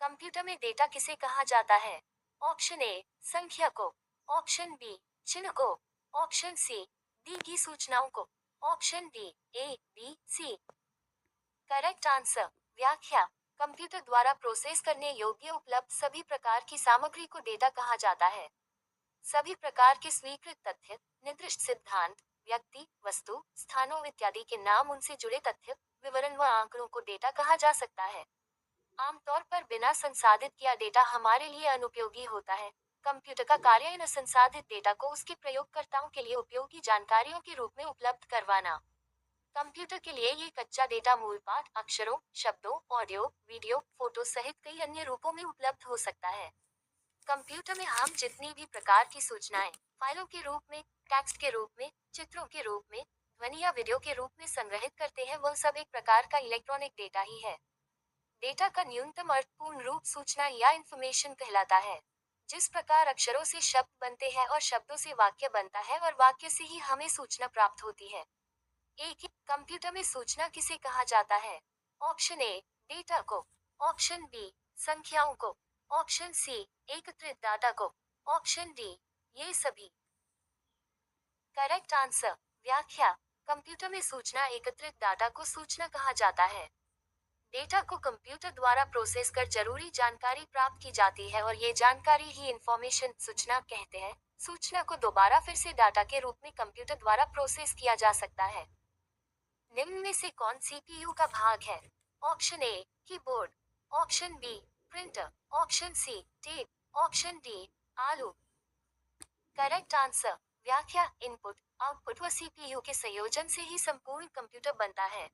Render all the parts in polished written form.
Computer में data किसे कहा जाता है? ऑप्शन ए संख्या को, ऑप्शन बी चिन्ह को, ऑप्शन सी दी गई सूचनाओं को, option D A B C. Correct answer व्याख्या। कंप्यूटर द्वारा प्रोसेस करने योग्य उपलब्ध सभी प्रकार की सामग्री को डेटा कहा जाता है। सभी प्रकार के स्वीकृत तथ्य, निर्दिष्ट सिद्धांत, व्यक्ति, वस्तु, स्थानों इत्यादि के नाम, उनसे जुड़े तथ्य, विवरण व आंकड़ों को डेटा कहा जा सकता है। आमतौर पर बिना संसाधित किया डेटा हमारे लिए अनुपयोगी होता है। कंप्यूटर का कार्य इन असंसाधित डेटा को उसके प्रयोगकर्ताओं के लिए उपयोगी जानकारियों के रूप में उपलब्ध करवाना। कंप्यूटर के लिए ये कच्चा डेटा मूल पाठ, अक्षरों, शब्दों, ऑडियो, वीडियो, फोटो सहित कई अन्य रूपों में उपलब्ध हो सकता है। कंप्यूटर में हम जितनी भी प्रकार की सूचनाएं फाइलों के रूप में, टेक्स्ट के रूप में, चित्रों के रूप में, ध्वनि या वीडियो के रूप में संग्रहित करते हैं, वह सब एक प्रकार का इलेक्ट्रॉनिक डेटा ही है। डेटा का न्यूनतम अर्थपूर्ण रूप सूचना या इंफॉर्मेशन कहलाता है। जिस प्रकार अक्षरों से शब्द बनते हैं और शब्दों से वाक्य बनता है और वाक्य से ही हमें सूचना प्राप्त होती है। एक ही कंप्यूटर में सूचना किसे कहा जाता है? ऑप्शन ए डेटा को, ऑप्शन बी संख्याओं को, ऑप्शन सी एकत्रित डाटा को, ऑप्शन डी ये सभी। करेक्ट आंसर व्याख्या। कंप्यूटर में सूचना एकत्रित डाटा को सूचना कहा जाता है। डेटा को कंप्यूटर द्वारा प्रोसेस कर जरूरी जानकारी प्राप्त की जाती है और ये जानकारी ही इंफॉर्मेशन सूचना कहते हैं। सूचना को दोबारा फिर से डाटा के रूप में कंप्यूटर द्वारा प्रोसेस किया जा सकता है। निम्न में से कौन सीपीयू का भाग है? Option A keyboard, option B printer, option C tape, option D आलू। करेक्ट आंसर व्याख्या। इनपुट, आउटपुट व सीपीयू के संयोजन से ही संपूर्ण कंप्यूटर बनता है।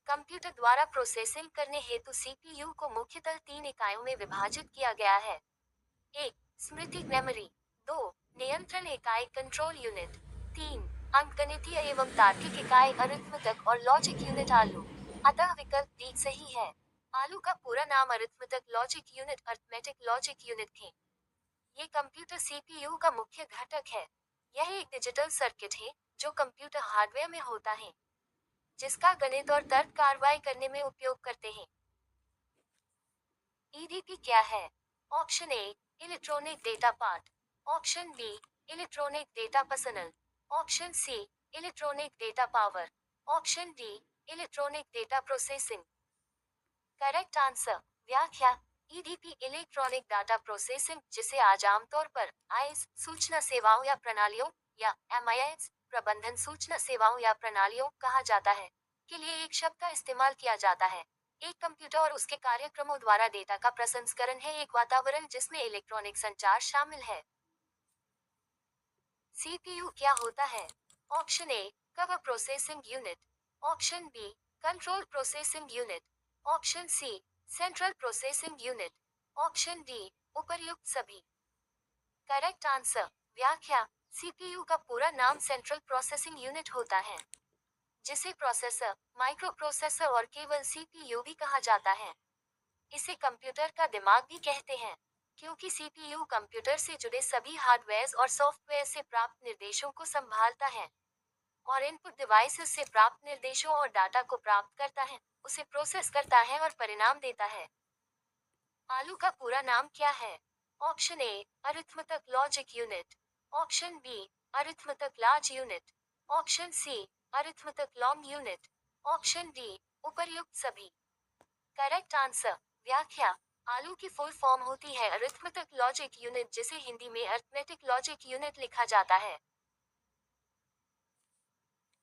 कंप्यूटर द्वारा प्रोसेसिंग करने हेतु सीपीयू को मुख्यतः 3 इकाइयों में विभाजित किया गया है। 1. स्मृति मेमोरी, 2. नियंत्रण इकाई कंट्रोल यूनिट, 3. अंकगणितीय एवं तार्किक इकाई अरिथमेटिक और लॉजिक यूनिट आलू। अतः विकल्प डी सही है। आलू का पूरा नाम arithmetic logic unit arithmetic logic unit है। ये कंप्यूटर सीपीयू का मुख्य घटक है। यह एक डिजिटल सर्किट है जो कंप्यूटर हार्डवेयर में होता है, जिसका गणित और तर्क कार्रवाई करने में उपयोग करते हैं। ईडीपी क्या है? Option A electronic data part, option B electronic data personal, option C electronic data power, option D electronic data processing. Correct answer व्याख्या। ईडीपी इलेक्ट्रॉनिक डाटा प्रोसेसिंग, जिसे आज आमतौर पर आईएस सूचना सेवाओं या प्रणालियों या एमआईएस प्रबंधन सूचना सेवाओं या प्रणालियों कहा जाता है, के लिए एक शब्द का इस्तेमाल किया जाता है। एक कंप्यूटर और उसके कार्यक्रमों द्वारा डेटा का प्रसंस्करण है एक वातावरण जिसमें इलेक्ट्रॉनिक संचार शामिल है। सीपीयू क्या होता है? Option A cover processing unit, option B control processing unit, option C central processing unit, option D उपर्युक्त सभी। करेक्ट आंसर व्याख्या। सीपीयू का पूरा नाम सेंट्रल प्रोसेसिंग यूनिट होता है, जिसे प्रोसेसर, माइक्रो प्रोसेसर और केवल सीपीयू भी कहा जाता है। इसे कंप्यूटर का दिमाग भी कहते हैं, क्योंकि सीपीयू कंप्यूटर से जुड़े सभी हार्डवेयर और सॉफ्टवेयर से प्राप्त निर्देशों को संभालता है और इनपुट डिवाइसेस से प्राप्त निर्देशों और डाटा को प्राप्त करता है, उसे प्रोसेस करता है और परिणाम देता है। आलू का पूरा नाम क्या है? Option A arithmetic logic unit, option B arithmetic large unit, option C arithmetic long unit, option D उपर्युक्त सभी। करेक्ट आंसर व्याख्या। आलू की फुल फॉर्म होती है अरिथमेटिक लॉजिक यूनिट, जिसे हिंदी में अरिथमेटिक लॉजिक यूनिट लिखा जाता है।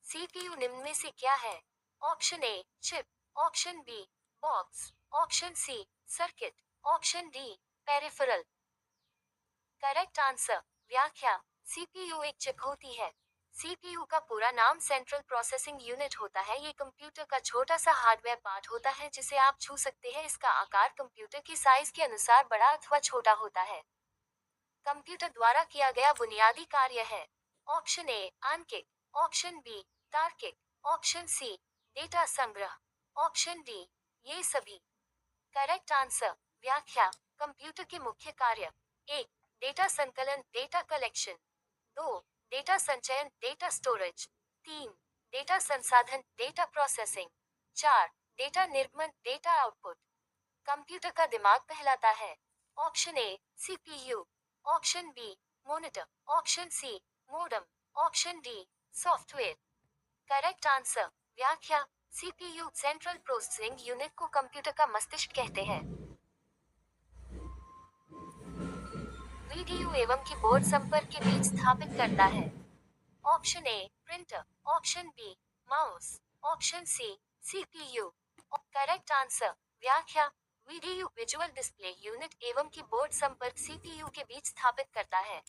सीपीयू निम्न में से क्या है? Option A chip, option B box, option C circuit, option D peripheral. Correct answer व्याख्या। सीपीयू एक चिप होती है। सीपीयू का पूरा नाम सेंट्रल प्रोसेसिंग यूनिट होता है। ये कंप्यूटर का छोटा सा हार्डवेयर पार्ट होता है जिसे आप छू सकते हैं। इसका आकार कंप्यूटर की साइज के अनुसार बड़ा अथवा छोटा होता है। कंप्यूटर द्वारा किया गया बुनियादी कार्य है। ऑप्शन ए आंकिक, ऑप्शन बी तार्किक, ऑप्शन सी डेटा संग्रह, ऑप्शन डी ये सभी। करेक्ट आंसर व्याख्या। कंप्यूटर के मुख्य कार्य: 1. डेटा संकलन डेटा कलेक्शन, 2. डेटा संचयन डेटा स्टोरेज, 3. डेटा संसाधन डेटा प्रोसेसिंग, 4. डेटा निर्गमन डेटा आउटपुट। कंप्यूटर का दिमाग कहलाता है। Option A CPU, option B monitor, option C modem, option D software. Correct answer. व्याख्या। सीपीयू सेंट्रल प्रोसेसिंग यूनिट को कंप्यूटर का मस्तिष्क कहते हैं। वीडीयू एवं कीबोर्ड संपर्क के बीच स्थापित करता है। Option A printer, option B mouse, option C CPU. Correct answer. व्याख्या। वीडीयू विजुअल डिस्प्ले यूनिट एवं कीबोर्ड संपर्क सीपीयू के बीच स्थापित करता है।